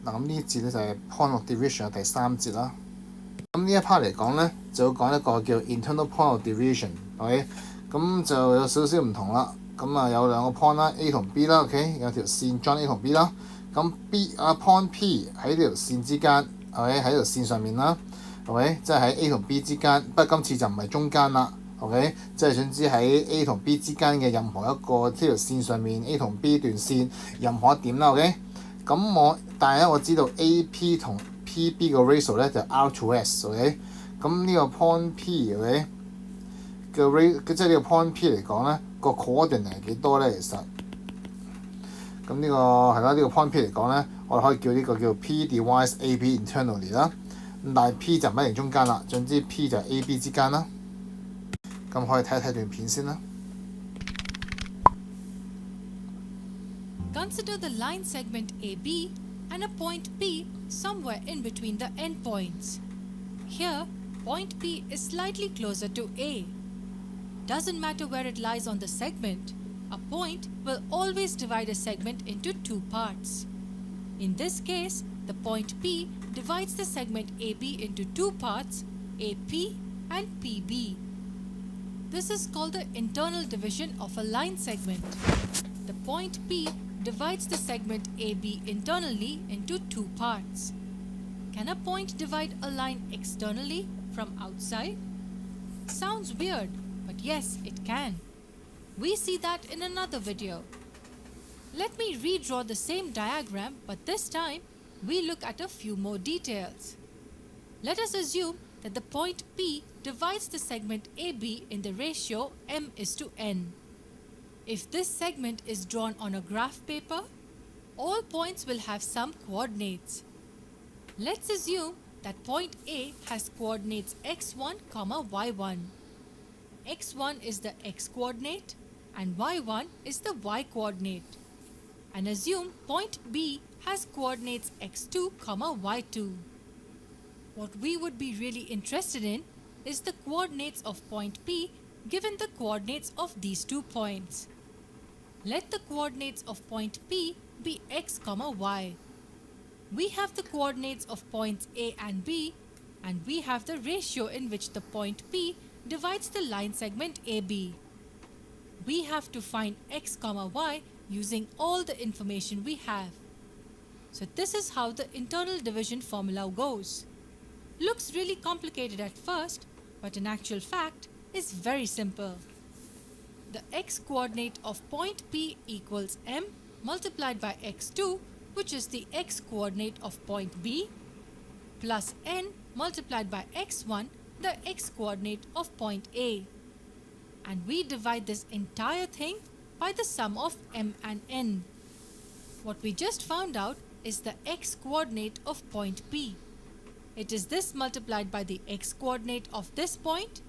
嗱，咁呢節咧就係 point of division 嘅第3節啦。咁呢一 part 嚟講咧，就要講一個叫 internal point of division，OK？咁就有少少唔同啦。咁啊有兩個 point 啦 ，A 同 B 啦 ，OK？ 有條線 join A 同 B 啦。咁 point P 喺呢條線之間 ，OK？ 喺條線上面啦 ，OK？ 即係喺 A 同 B 之間，不過今次就唔係中間啦 ，OK？ 即係總之喺 A 同 B 之間嘅任何一個呢條線上面 A 同 B 段線任何一點啦 ，OK？ 咁但係咧我知道 AP 同 PB 個 ratio 咧就 R to S，OK？ 咁呢個 point P，OK？ 嘅即係呢個 point P 嚟講咧，個 coordinate 係幾多咧？其實咁呢個係啦，呢個 point P 嚟講咧，我哋可以叫呢個叫 P divides AB internally 啦。咁但係 P 就唔一定中間啦，總之 P 就係 AB 之間啦。咁可以睇一睇段片先啦。Consider the line segment AB and a point P somewhere in between the endpoints. Here, point P is slightly closer to A. Doesn't matter where it lies on the segment, a point will always divide a segment into two parts. In this case, the point P divides the segment AB into two parts, AP and PB. This is called the internal division of a line segment. The point P divides the segment AB internally into two parts. Can a point divide a line externally from outside? Sounds weird, but yes, it can. We see that in another video. Let me redraw the same diagram, but this time we look at a few more details. Let us assume that the point P divides the segment AB in the ratio m:n. If this segment is drawn on a graph paper, all points will have some coordinates. Let's assume that point A has coordinates x1, y1. x1 is the x coordinate and y1 is the y coordinate. And assume point B has coordinates x2, y2. What we would be really interested in is the coordinates of point P given the coordinates of these 2 points. Let the coordinates of point P be x, y. We have the coordinates of points A and B, and we have the ratio in which the point P divides the line segment AB. We have to find x, y using all the information we have. So this is how the internal division formula goes. Looks really complicated at first, but in actual fact is very simple. The x coordinate of point P equals m multiplied by x2, which is the x coordinate of point B, plus n multiplied by x1, the x coordinate of point A. And we divide this entire thing by the sum of m and n. What we just found out is the x coordinate of point P. It is this multiplied by the x coordinate of this point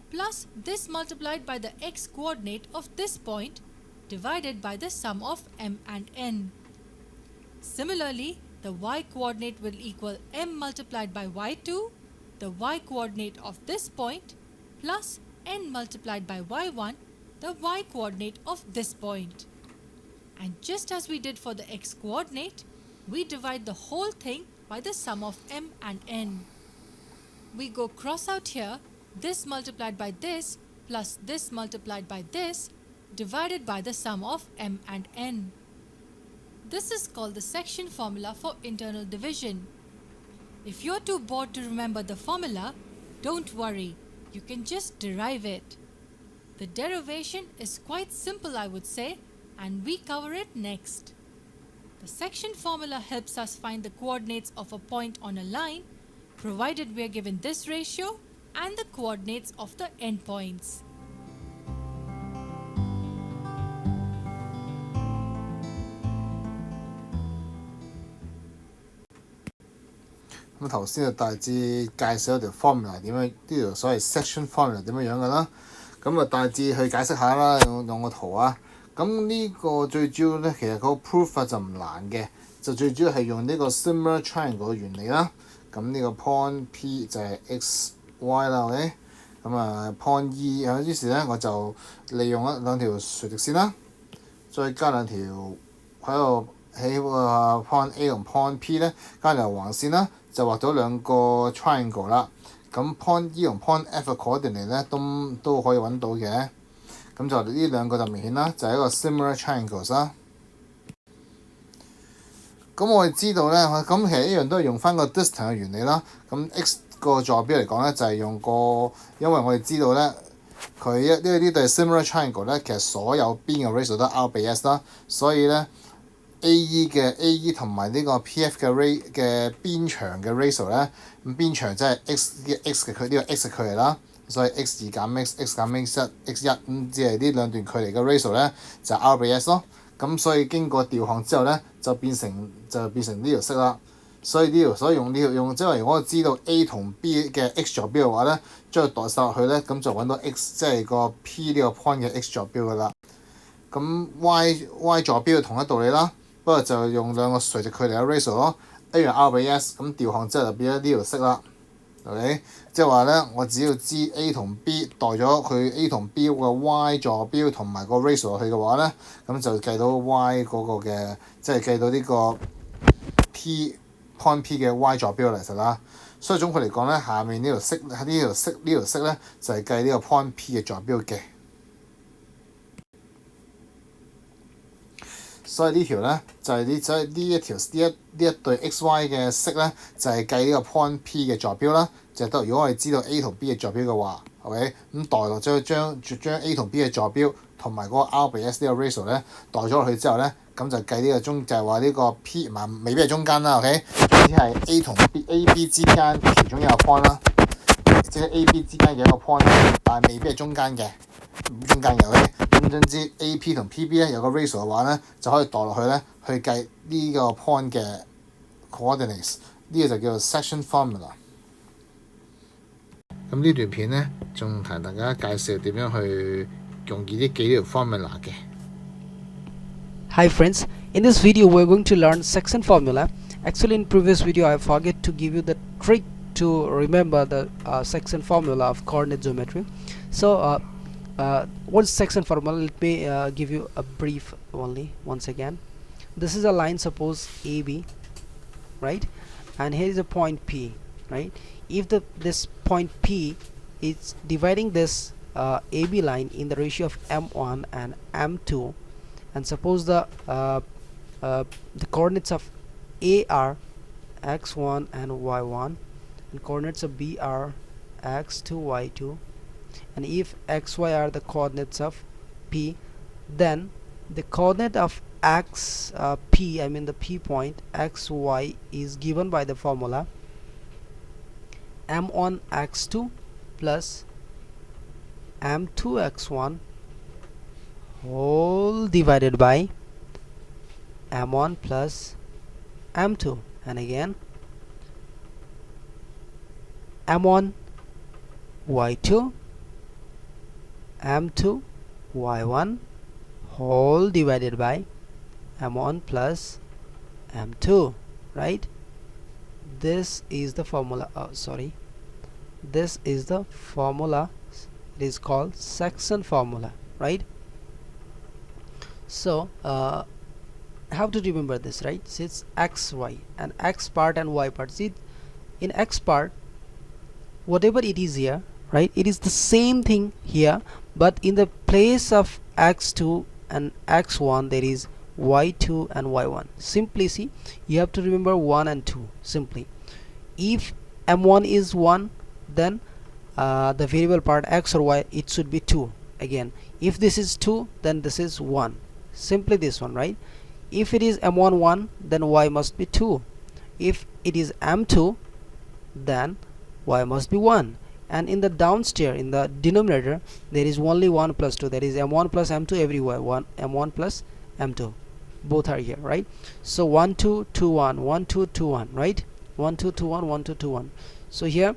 plus this multiplied by the x coordinate of this point divided by the sum of m and n. Similarly, the y coordinate will equal m multiplied by y2, the y coordinate of this point, plus n multiplied by y1, the y coordinate of this point. And just as we did for the x coordinate, we divide the whole thing by the sum of m and n. We go cross out here, this multiplied by this plus this multiplied by this divided by the sum of m and n. This is called the section formula for internal division. If you're too bored to remember the formula, don't worry, you can just derive it. The derivation is quite simple, I would say, and we cover it next. The section formula helps us find the coordinates of a point on a line, provided we are given this ratio and the coordinates of the endpoints.咁頭先就大致介紹一條 formula 點樣，呢條所謂 section formula 點樣㗎啦。咁啊大致去解釋下啦，用個圖啊。咁呢個最主要咧，其實個 proof 法就唔難嘅，就最主要係用呢個 similar triangle 嘅原理啦。咁呢個 point P 就係 x y 啦 ，OK？ 咁啊 point E 啊，於是咧我就利用兩條垂直線啦，再加兩條喺度喺point A 同 point P 咧加條橫線啦，就畫到兩個 triangle 啦。咁 point E 同 point F 嘅 coordinate 咧都可以揾到嘅。咁就呢兩個就明顯啦，就係一個 similar triangles 啦。咁我哋知道咧，咁其實一樣都係用翻個 distance 嘅原理啦。咁 x 個坐標嚟講咧，就係用個，因為我哋知道咧，佢呢對 similar triangle 咧，其實所有邊嘅 ratio 都係 r 比 s 啦，所以咧 AE 同埋呢個 PF 嘅邊長嘅 ratio 咧，咁邊長即係 x 嘅呢個 x 嘅距離啦，所以 x2減 x 減 x1 咁即係呢兩段距離嘅 ratio 咧就係 r 比 s 咯。咁所以經過調項之後咧，就變成呢條式啦。所以用即係如果我知道 A 同 B 嘅 x 坐標嘅話咧，將佢代晒落去咧，咁就揾到 x 即係個 P 呢個 point 嘅 x 坐標噶啦。咁 y 坐標同一道理啦，不過就用兩個垂直距離嘅 ratio 咯 ，A 用 r 比 s， 咁調項之後就變咗呢條式啦。OK， 即係話咧，我只要知 A 同 B 代咗佢 A 同 B 個 y 坐標同埋個 ratio 落去嘅話咧，咁就計到 y 嗰個嘅，即係計到呢個 point P 嘅 y 坐標嚟實啦。所以總括嚟講咧，下面呢條式咧就係計呢個 point P 嘅坐標嘅。所以呢條咧就係呢一對 XY 嘅式咧，就係計呢個 point P 嘅坐標啦。就得如果我哋知道 A 同 B 嘅坐標嘅話 ，OK， 咁代落將 A 同 B 嘅坐標同埋嗰個 R 比 S 呢個 ratio 咧代咗落去之後咧，咁就計呢個就係話呢個 P 未必係中間啦 ，OK， 總之係 A 同 B 之間其中一個 point 啦，即係 A、B 之間嘅一個 point， 但係未必係中間嘅，OK。咁總之 A.P 同 P.B 咧有個 ratio 嘅話咧，就可以代落去咧去計呢個 point 嘅 coordinates， 呢個就叫做 section formula。咁呢段片咧仲同大家介紹點樣去容易啲記呢條 formula 嘅。Hi friends, in this video we're going to learn section formula. Actually in previous video I forget to give you the trick to remember the section formula of coordinate geometry. So what's section formula? Let me give you a brief only once again. This is a line, suppose AB, right, and here is a point P, right. If this point P is dividing this AB line in the ratio of M1 and M2, and suppose the coordinates of A are x1 and y1, and coordinates of B are x2, y2, and if xy are the coordinates of P, then the coordinate of P, I mean the P point xy, is given by the formula m1 x2 plus m2 x1 whole divided by m1 plus m2, and again m1 y2 m2 y1 whole divided by m1 plus m2, right. This is the formula, this is the formula. It is called section formula, right. So how to remember this, right? So it's xy and x part and y part. See, in x part whatever it is here, right, it is the same thing here, but in the place of x2 and x1 there is y2 and y1. Simply see, you have to remember 1 and 2 simply. If m1 is 1, then the variable part x or y, it should be 2 again. If this is 2, then this is 1, simply this one, right. If it is m1 1, then y must be 2. If it is m2, then y must be 1. And in the downstairs, in the denominator, there is only 1 plus 2, that is m1 plus m2 everywhere, m1 plus m2, both are here, right. So 1 2 2 1 1 2 2 1, right, 1 2 2 1 1 2 2 1. So here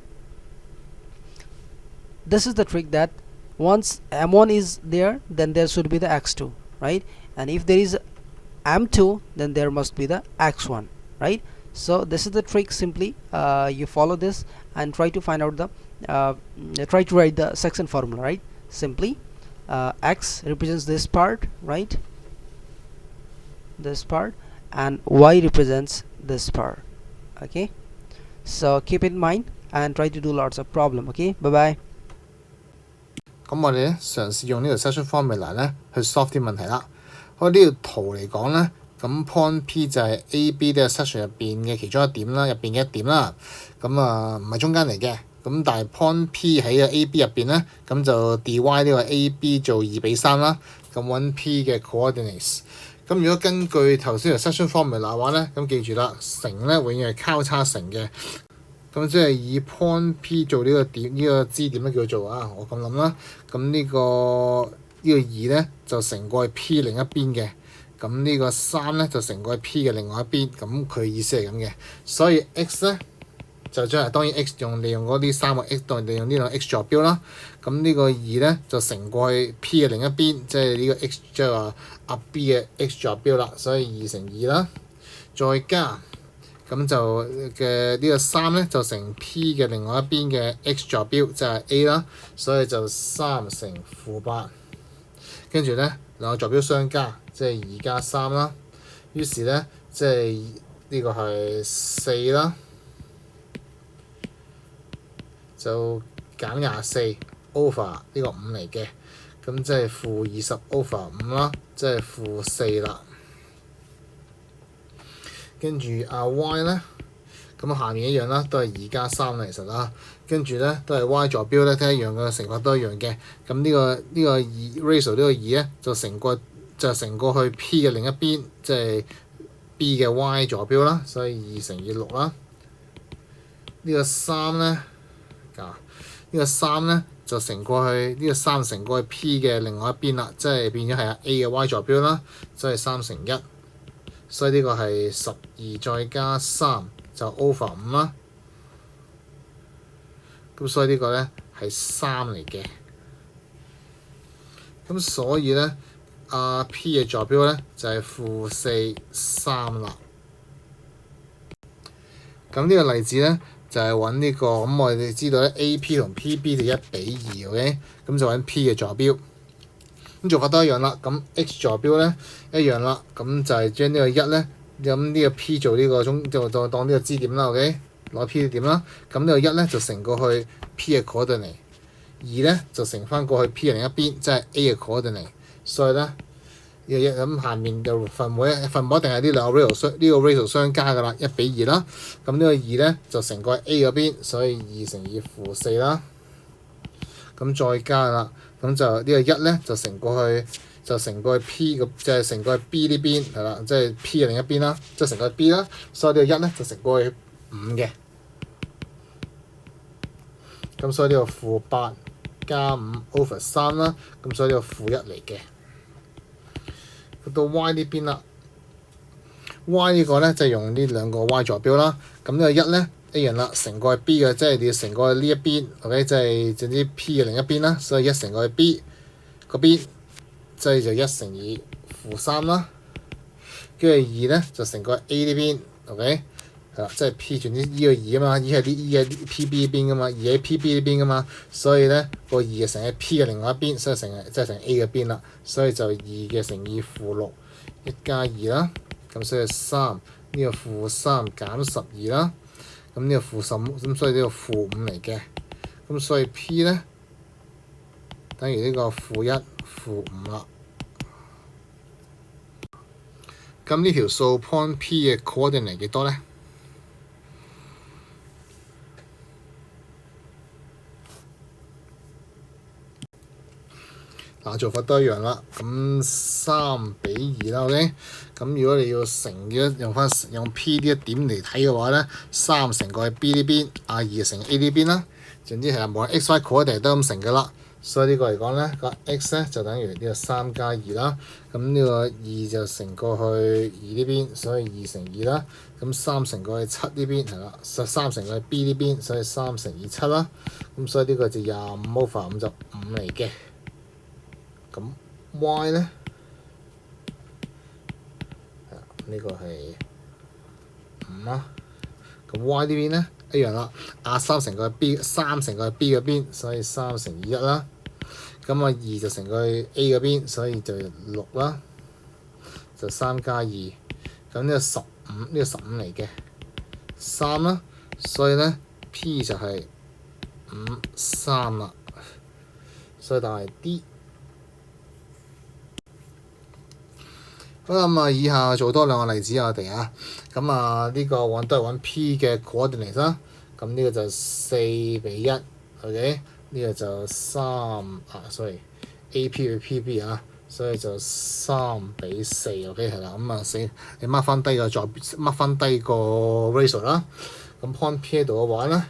this is the trick, that once m1 is there, then there should be the x2, right, and if there is m2, then there must be the x1, right. So this is the trick. Simply you follow this and try to find out the try to write the section formula, right. Simply x represents this part, right, this part, and y represents this part. Okay, so keep it in mind and try to do lots of problem. Okay, bye bye. 咁我哋咧嘗試用呢條 section formula 咧去 solve 啲問題啦。好，呢條圖嚟講咧，咁 point P 就係 A、B 呢個 section 入邊嘅其中一點啦，入邊嘅一點啦。咁唔係中間嚟嘅。咁但係 point P 喺個 A、B 入邊咧，咁就 divide 呢個 A、B 做2:3啦。咁揾 P 嘅 coordinates。咁如果根據頭先條 section formula 嘅話咧，咁記住啦，乘咧永遠係交叉乘嘅。咁即係以 point P 做呢個點，呢個支點咧叫做我咁諗啦。咁呢個2咧就乘過去 P 另一邊嘅。咁呢個3咧就乘過去 P 嘅另外一邊。咁佢意思係咁嘅。所以 x 咧就將當然 x 利用嗰啲3個 x 當利用呢兩個 x 坐標啦。咁呢個2咧就乘過去 P 嘅另一邊，即係呢個 x 即係話阿 B 嘅 x 坐標啦。所以2乘2啦，再加。咁就嘅呢個3咧就乘 P 嘅另外一邊嘅 x 坐標，即係 A 啦，所以就3乘-8。跟住咧兩個坐標相加，即係2加3啦。於是咧即係呢個係4啦，就減24 over 呢個5嚟嘅，咁即係-20 over 5啦，即係-4啦。跟住y 咧，咁下面一樣啦，都係2加3啦，其實啦。跟住咧都係 y 坐標咧，都一樣嘅，乘法都一樣嘅。咁呢個ratio 呢個2咧就乘過去 P 嘅另一邊，即係 B 嘅 y 坐標啦，所以2乘以6啦。呢個3咧就乘過去呢個3乘過去 P 嘅另外一邊啦，即係變咗係A嘅 y 坐標啦，所以3乘1。所以呢個係12再加3就 over 5啦。咁所以呢個咧係3嚟嘅。咁所以咧P 嘅坐標咧就係-4 3啦。咁呢個例子咧就係揾呢個，咁我哋知道咧 AP 同 PB 就1:2 ，OK？ 咁就揾 P嘅坐標。咁做法都一樣啦，咁 x 坐標咧一樣啦，咁就係將呢個1咧，咁呢個 P 做呢個就當呢個支點啦 ，OK？ 攞 P 嘅點啦，咁呢個1咧就乘過去 P 嘅 coordinate， 2咧就乘翻過去 P 嘅另一邊，即係 A 嘅 coordinate。所以咧呢個1咁下面就分母一定係呢兩個 ratio 相加㗎啦，1:2啦。咁呢個2咧就乘過去 A 嗰邊，所以2乘以-4啦。咁再加啦。咁就呢個1咧就乘過去 P 即係乘過去 B 呢邊係啦，即係 P 嘅另一邊啦，即係乘過去 B 啦，所以呢個1咧就乘過去5嘅。咁所以呢個-8加5 over 3啦，咁所以呢個-1嚟嘅。到 y 呢邊啦 ，y 呢個咧就係用呢兩個 y 坐標啦。咁呢個1咧一樣啦，乘過去 B 嘅，即係你要乘過去呢一邊 ，OK？ 即係總之 P 嘅另一邊啦，所以1乘過去 B 嗰邊，即係就1乘以-3啦。跟住2咧就乘過去 A 呢邊 ，OK？ 係啦，即係 P 轉呢個2啊嘛，E 係 PB 呢邊噶嘛，2喺 PB 呢邊噶嘛，所以咧個2係乘喺 P 嘅另外一邊，所以乘A 嘅邊啦，所以就2嘅乘以-6，1加2啦，咁所以3呢個-3減12啦。咁呢個-15，咁所以呢個-5嚟嘅。咁所以 P 咧等於呢個-1、-5啦。咁呢條數 point P 嘅 coordinate 幾多咧？做法都一樣啦，咁3:2啦 ，OK？ 咁如果你要乘嘅用 P 呢一點嚟睇嘅話咧，3乘過去 B 呢邊，2乘 A 呢邊啦，總之係無論 x、y coordinate 都咁乘嘅啦。所以呢個嚟講咧，個 x 咧就等於呢個3加2啦。咁呢個2就乘過去2呢邊，所以2乘2啦。咁3乘過去7呢邊係啦，3乘過去 B 呢邊，所以3乘以7啦。咁所以呢個就25 over 5就5嚟嘅。咁 y 咧，呢個係5啦。咁 y 呢邊咧一樣啦，3乘過去 B，3乘過去 B 嗰邊，所以3乘以1啦。咁2就乘過去 A 嗰邊，所以就6啦，就3加2。咁咁呢個15，呢個15嚟嘅3啦，所以咧 P 就係5、3啦，所以答案係 D。好啦，咁以下做多2個例子我哋啊，咁呢個都係揾 P 嘅 coordinate 啦，咁呢個就4比1 ，OK， 呢個就sorry AP 與 PB 啊，所以就3比4 ，OK 係啦，咁你mark 翻低個mark 翻低個 ratio 啦，咁 point P 喺度嘅話咧，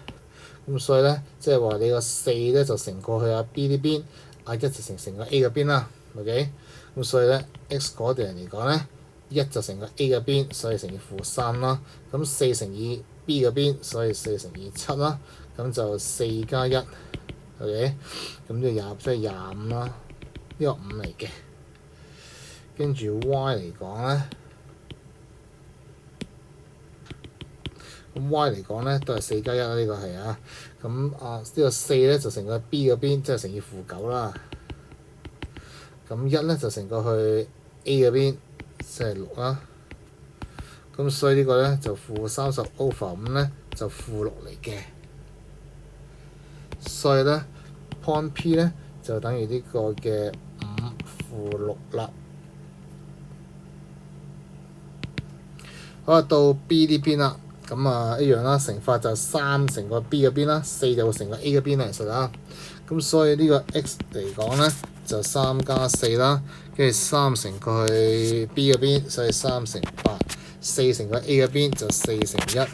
咁所以咧即係話你個4咧就乘過去B呢邊，1就乘個 A 嗰邊啦 ，OK。咁所以咧 x 嗰度人嚟講咧，1就乘個 A 嘅邊，所以乘以-3啦。咁4乘以 B 嘅邊，所以4乘以7啦。咁就4加1 ，OK。咁即係25啦，呢個5嚟嘅。跟住 y 嚟講咧，咁 y 嚟講咧都係4加1啦，呢個係啊。咁呢個4咧就乘個 B 嘅邊，即係乘以-9啦。咁1咧就乘過去 A 嗰邊，即係6啦。咁所以呢個咧就-30 over 5咧就-6嚟嘅。所以咧 point P 咧就等於呢個嘅5-6啦。好啦，到 B 呢邊啦，咁一樣啦，乘法就3乘個 B 嗰邊啦，4就會乘個 A 嗰邊嚟實啦。咁所以呢個 x 嚟講咧就3加4啦，跟住3乘過去 B 嗰邊，所以3乘8，4乘過 A 嗰邊就4乘1，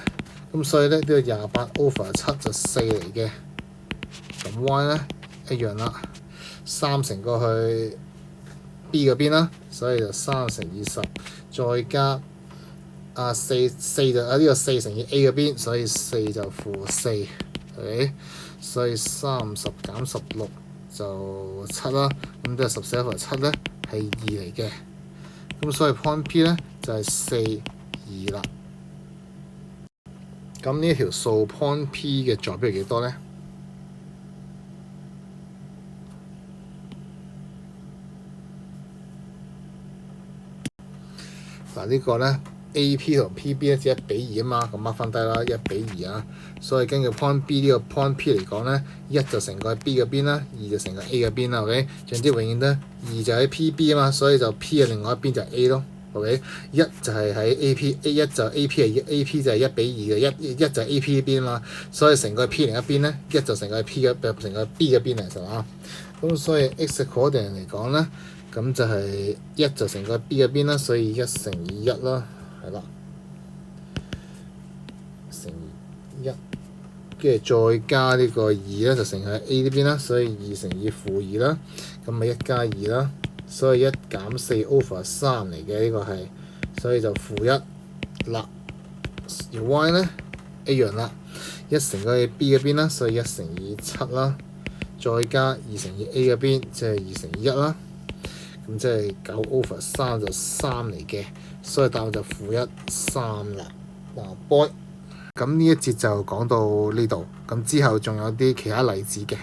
咁所以咧呢個28 over 7就4嚟嘅。咁 y 咧一樣啦，3乘過去 B 嗰邊啦，所以就3乘以10，再加4就呢個4乘以 A 嗰邊，所以4就-4，係，所以30減16就7啦，咁即係14 over 7咧係2嚟嘅，咁所以 point P 咧就係4、2啦。咁呢一條數 point P 嘅座標係幾多咧？嗱呢個咧 AP 同 PB 咧只1比2啊嘛，咁mark翻低啦，1比2啊，所以根據 point B 呢個 point P 嚟講咧，1就乘過 B 嗰邊啦，2就乘過 A 嗰邊啦 ，OK， 總之永遠咧2就喺 PB 啊嘛，所以就 P 嘅另外一邊就係 A 咯 ，OK， 1就係喺 AP，1就 AP 就係1比2嘅，1就係 AP 呢邊啊嘛，所以乘過 P 另一邊咧，1就乘過 P 嘅乘過 B 嗰邊嚟實啊，咁所以 x coordinate嚟講咧，咁就係1就乘過 B 嗰邊啦，所以1乘以1啦。係啦，乘以1，跟住再加呢個2咧，就乘喺 A 呢邊啦，所以2乘以-2啦，咁咪1加2啦，所以1減4 over 3嚟嘅呢個係，所以就-1啦。而 y 咧一樣啦，1乘過去 B 嗰邊啦，所以1乘以7啦，再加2乘以 A 嗰邊，即係2乘以1啦，咁即係9 over 3就3嚟嘅。所以答案就-1、3啦。boy，咁呢一節就講到呢度，咁之後仲有啲其他例子嘅。